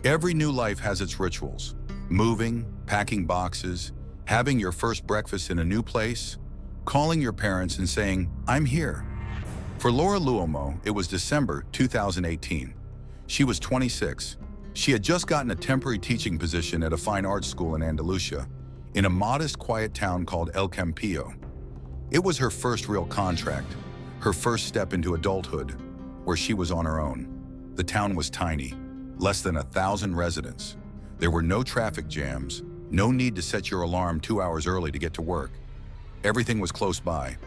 Every new life has its rituals. Moving, packing boxes, having your first breakfast in a new place, calling your parents and saying, "I'm here." For Laura Luelmo, it was December 2018. She was 26. She had just gotten a temporary teaching position at a fine arts school in Andalusia, in a modest, quiet town called El Campillo. It was her first real contract, her first step into adulthood, where she was on her own. The town was tiny, less than 1,000 residents. There were no traffic jams, no need to set your alarm 2 hours early to get to work. Everything was close by: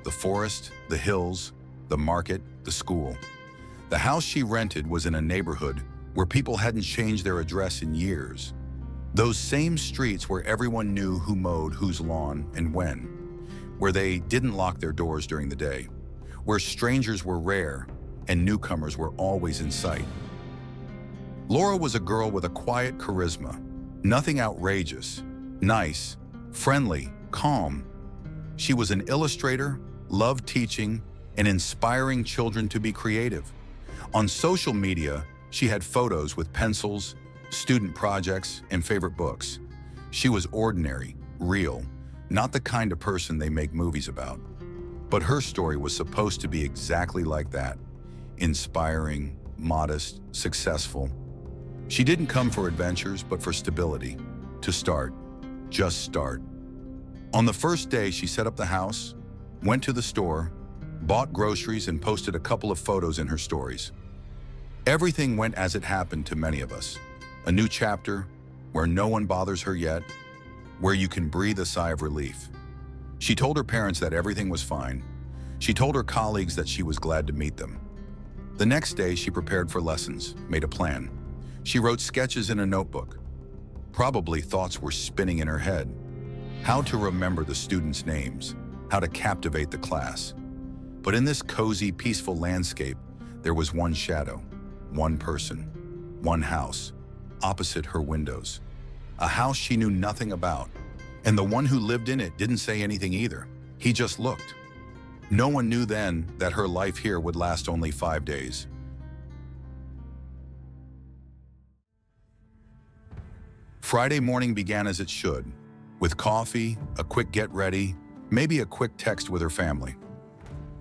the forest, the hills, the market, the school. The house she rented was in a neighborhood where people hadn't changed their address in years. Those same streets where everyone knew who mowed whose lawn and when, where they didn't lock their doors during the day, where strangers were rare and newcomers were always in sight. Laura was a girl with a quiet charisma, nothing outrageous, nice, friendly, calm. She was an illustrator, loved teaching, and inspiring children to be creative. On social media, she had photos with pencils, student projects, and favorite books. She was ordinary, real, not the kind of person they make movies about. But her story was supposed to be exactly like that: inspiring, modest, successful. She didn't come for adventures, but for stability. To start, just start. On the first day, she set up the house, went to the store, bought groceries, and posted a couple of photos in her stories. Everything went as it happened to many of us. A new chapter, where no one bothers her yet, where you can breathe a sigh of relief. She told her parents that everything was fine. She told her colleagues that she was glad to meet them. The next day, she prepared for lessons, made a plan. She wrote sketches in a notebook. Probably thoughts were spinning in her head. How to remember the students' names, how to captivate the class. But in this cozy, peaceful landscape, there was one shadow, one person, one house, opposite her windows. A house she knew nothing about, and the one who lived in it didn't say anything either. He just looked. No one knew then that her life here would last only 5 days. Friday morning began as it should, with coffee, a quick get ready, maybe a quick text with her family.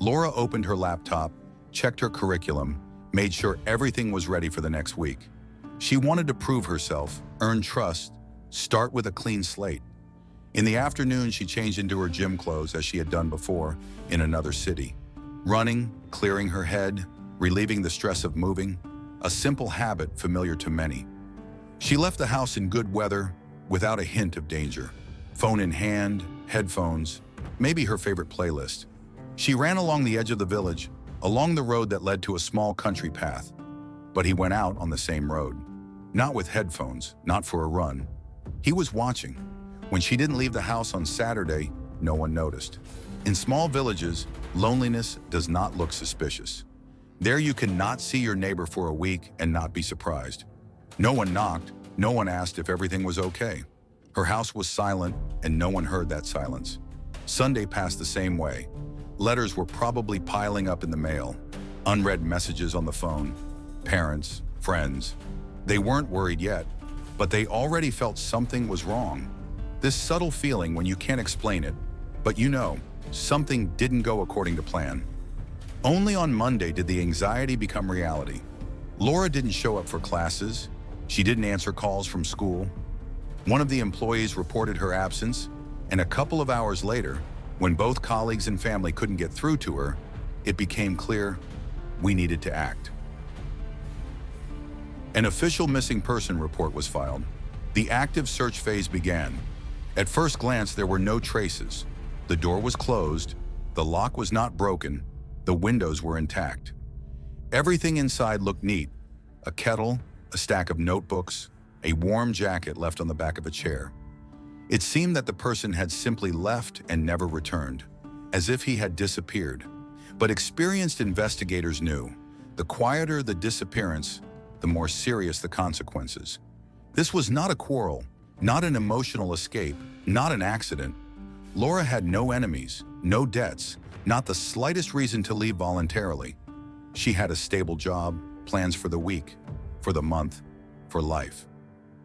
Laura opened her laptop, checked her curriculum, made sure everything was ready for the next week. She wanted to prove herself, earn trust, start with a clean slate. In the afternoon, she changed into her gym clothes as she had done before in another city. Running, clearing her head, relieving the stress of moving, a simple habit familiar to many. She left the house in good weather, without a hint of danger. Phone in hand, headphones, maybe her favorite playlist. She ran along the edge of the village, along the road that led to a small country path. But he went out on the same road. Not with headphones, not for a run. He was watching. When she didn't leave the house on Saturday, no one noticed. In small villages, loneliness does not look suspicious. There you can not see your neighbor for a week and not be surprised. No one knocked, no one asked if everything was okay. Her house was silent, and no one heard that silence. Sunday passed the same way. Letters were probably piling up in the mail, unread messages on the phone, parents, friends. They weren't worried yet, but they already felt something was wrong. This subtle feeling when you can't explain it, but you know, something didn't go according to plan. Only on Monday did the anxiety become reality. Laura didn't show up for classes. She didn't answer calls from school. One of the employees reported her absence, and a couple of hours later, when both colleagues and family couldn't get through to her, it became clear we needed to act. An official missing person report was filed. The active search phase began. At first glance, there were no traces. The door was closed, the lock was not broken, the windows were intact. Everything inside looked neat: a kettle, a stack of notebooks, a warm jacket left on the back of a chair. It seemed that the person had simply left and never returned, as if he had disappeared. But experienced investigators knew, the quieter the disappearance, the more serious the consequences. This was not a quarrel, not an emotional escape, not an accident. Laura had no enemies, no debts, Not the slightest reason to leave voluntarily. She had a stable job, plans for the week, for the month, for life.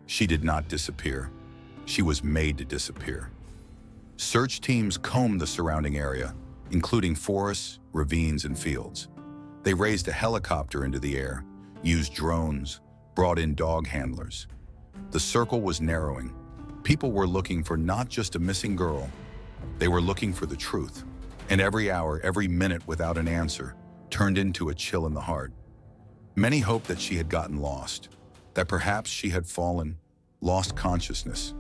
She did not disappear. She was made to disappear. Search teams combed the surrounding area, including forests, ravines, and fields. They raised a helicopter into the air, used drones, brought in dog handlers. The circle was narrowing. People were looking for not just a missing girl, they were looking for the truth. And every hour, every minute without an answer turned into a chill in the heart. Many hoped that she had gotten lost, that perhaps she had fallen, lost consciousness,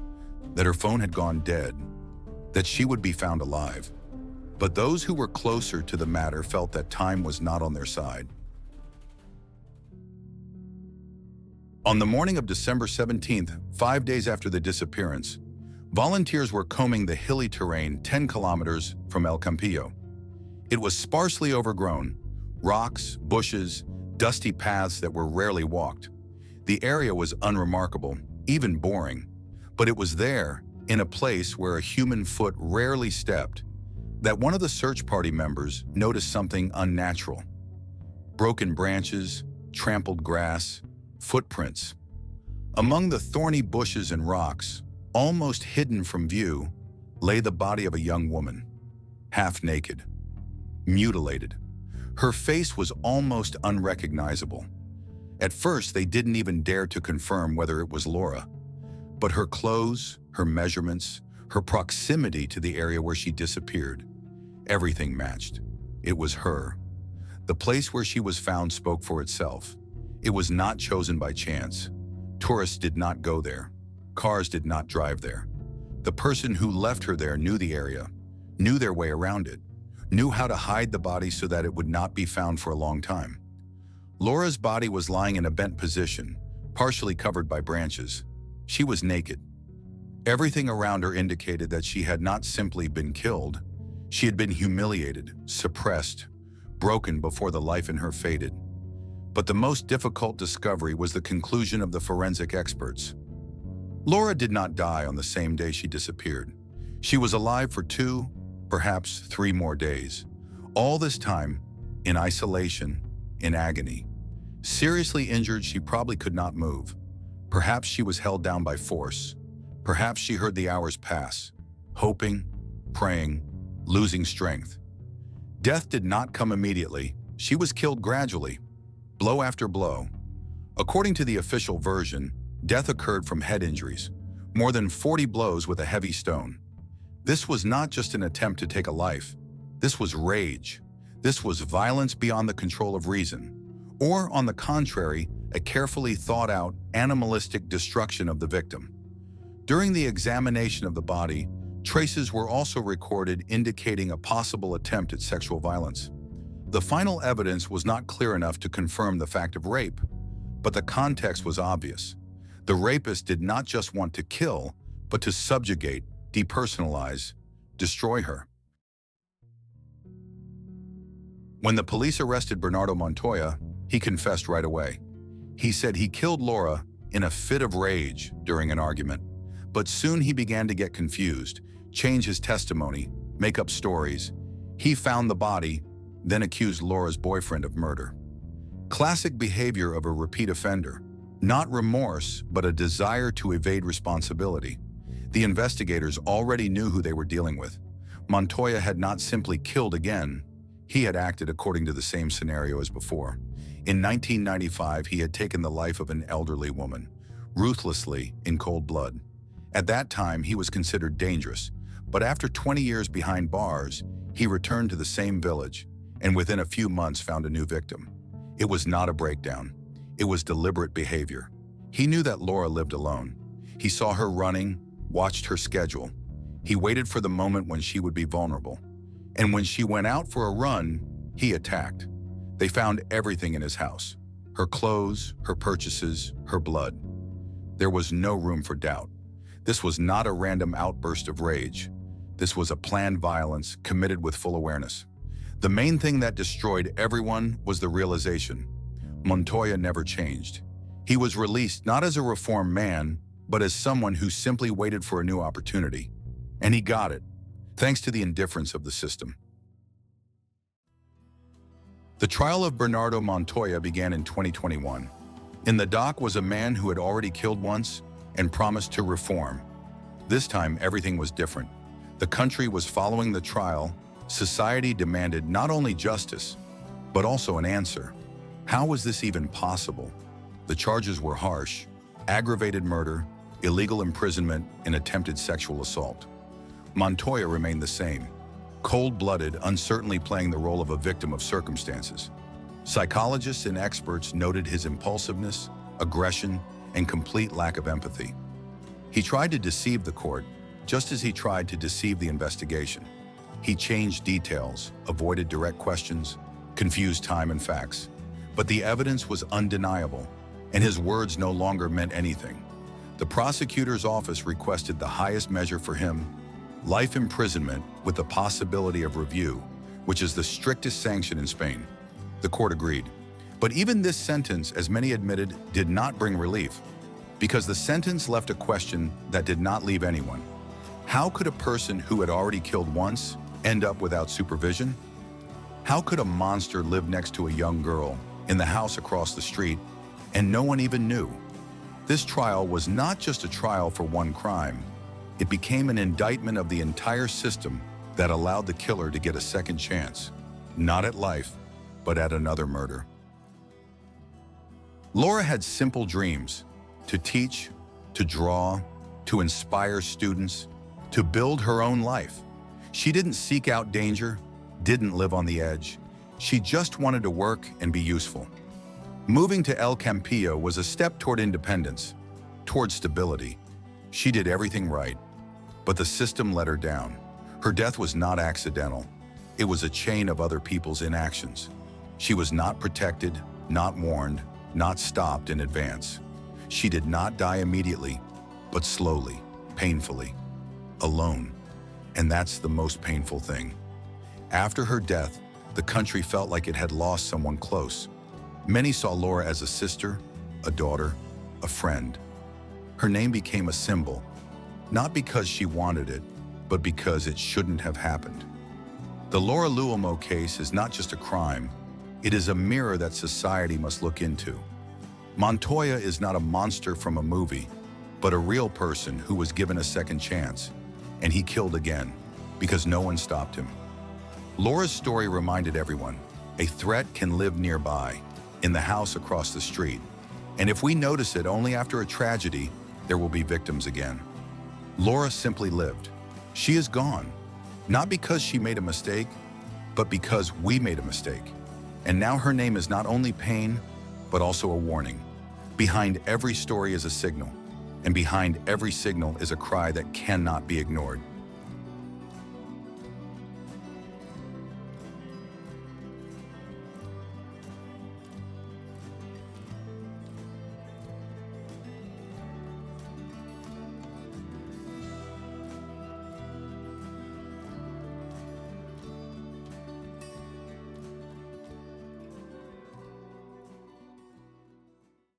that her phone had gone dead, that she would be found alive. But those who were closer to the matter felt that time was not on their side. On the morning of December 17th, 5 days after the disappearance, volunteers were combing the hilly terrain 10 kilometers from El Campillo. It was sparsely overgrown, rocks, bushes, dusty paths that were rarely walked. The area was unremarkable, even boring, but it was there, in a place where a human foot rarely stepped, that one of the search party members noticed something unnatural. Broken branches, trampled grass, footprints. Among the thorny bushes and rocks, almost hidden from view, lay the body of a young woman, half naked, mutilated. Her face was almost unrecognizable. At first, they didn't even dare to confirm whether it was Laura. But her clothes, her measurements, her proximity to the area where she disappeared, everything matched. It was her. The place where she was found spoke for itself. It was not chosen by chance. Tourists did not go there. Cars did not drive there. The person who left her there knew the area, knew their way around it, knew how to hide the body so that it would not be found for a long time. Laura's body was lying in a bent position, partially covered by branches. She was naked. Everything around her indicated that she had not simply been killed. She had been humiliated, suppressed, broken before the life in her faded. But the most difficult discovery was the conclusion of the forensic experts. Laura did not die on the same day she disappeared. She was alive for 2, perhaps 3 more days. All this time, in isolation, in agony. Seriously injured, she probably could not move. Perhaps she was held down by force. Perhaps she heard the hours pass, hoping, praying, losing strength. Death did not come immediately. She was killed gradually, blow after blow. According to the official version, death occurred from head injuries, more than 40 blows with a heavy stone. This was not just an attempt to take a life. This was rage. This was violence beyond the control of reason. Or, on the contrary, a carefully thought-out, animalistic destruction of the victim. During the examination of the body, traces were also recorded indicating a possible attempt at sexual violence. The final evidence was not clear enough to confirm the fact of rape, but the context was obvious. The rapist did not just want to kill, but to subjugate, depersonalize, destroy her. When the police arrested Bernardo Montoya, he confessed right away. He said he killed Laura in a fit of rage during an argument, but soon he began to get confused, change his testimony, make up stories. He found the body, then accused Laura's boyfriend of murder. Classic behavior of a repeat offender. Not remorse, but a desire to evade responsibility. The investigators already knew who they were dealing with. Montoya had not simply killed again. He had acted according to the same scenario as before. In 1995, he had taken the life of an elderly woman, ruthlessly, in cold blood. At that time, he was considered dangerous, but after 20 years behind bars, he returned to the same village, and within a few months found a new victim. It was not a breakdown. It was deliberate behavior. He knew that Laura lived alone. He saw her running, watched her schedule. He waited for the moment when she would be vulnerable. And when she went out for a run, he attacked. They found everything in his house: her clothes, her purchases, her blood. There was no room for doubt. This was not a random outburst of rage. This was a planned violence committed with full awareness. The main thing that destroyed everyone was the realization: Montoya never changed. He was released not as a reformed man, but as someone who simply waited for a new opportunity. And he got it, thanks to the indifference of the system. The trial of Bernardo Montoya began in 2021. In the dock was a man who had already killed once and promised to reform. This time, everything was different. The country was following the trial. Society demanded not only justice, but also an answer. How was this even possible? The charges were harsh: aggravated murder, illegal imprisonment, and attempted sexual assault. Montoya remained the same, cold-blooded, uncertainly playing the role of a victim of circumstances. Psychologists and experts noted his impulsiveness, aggression, and complete lack of empathy. He tried to deceive the court, just as he tried to deceive the investigation. He changed details, avoided direct questions, confused time and facts. But the evidence was undeniable, and his words no longer meant anything. The prosecutor's office requested the highest measure for him: life imprisonment with the possibility of review, which is the strictest sanction in Spain. The court agreed. But even this sentence, as many admitted, did not bring relief, because the sentence left a question that did not leave anyone. How could a person who had already killed once end up without supervision? How could a monster live next to a young girl in the house across the street and no one even knew? This trial was not just a trial for one crime. It became an indictment of the entire system that allowed the killer to get a second chance, not at life, but at another murder. Laura had simple dreams: to teach, to draw, to inspire students, to build her own life. She didn't seek out danger, didn't live on the edge. She just wanted to work and be useful. Moving to El Campillo was a step toward independence, toward stability. She did everything right, but the system let her down. Her death was not accidental. It was a chain of other people's inactions. She was not protected, not warned, not stopped in advance. She did not die immediately, but slowly, painfully, alone. And that's the most painful thing. After her death, the country felt like it had lost someone close. Many saw Laura as a sister, a daughter, a friend. Her name became a symbol, not because she wanted it, but because it shouldn't have happened. The Laura Luelmo case is not just a crime, it is a mirror that society must look into. Montoya is not a monster from a movie, but a real person who was given a second chance, and he killed again, because no one stopped him. Laura's story reminded everyone, a threat can live nearby, in the house across the street, and if we notice it only after a tragedy, there will be victims again. Laura simply lived. She is gone, not because she made a mistake, but because we made a mistake. And now her name is not only pain, but also a warning. Behind every story is a signal, and behind every signal is a cry that cannot be ignored.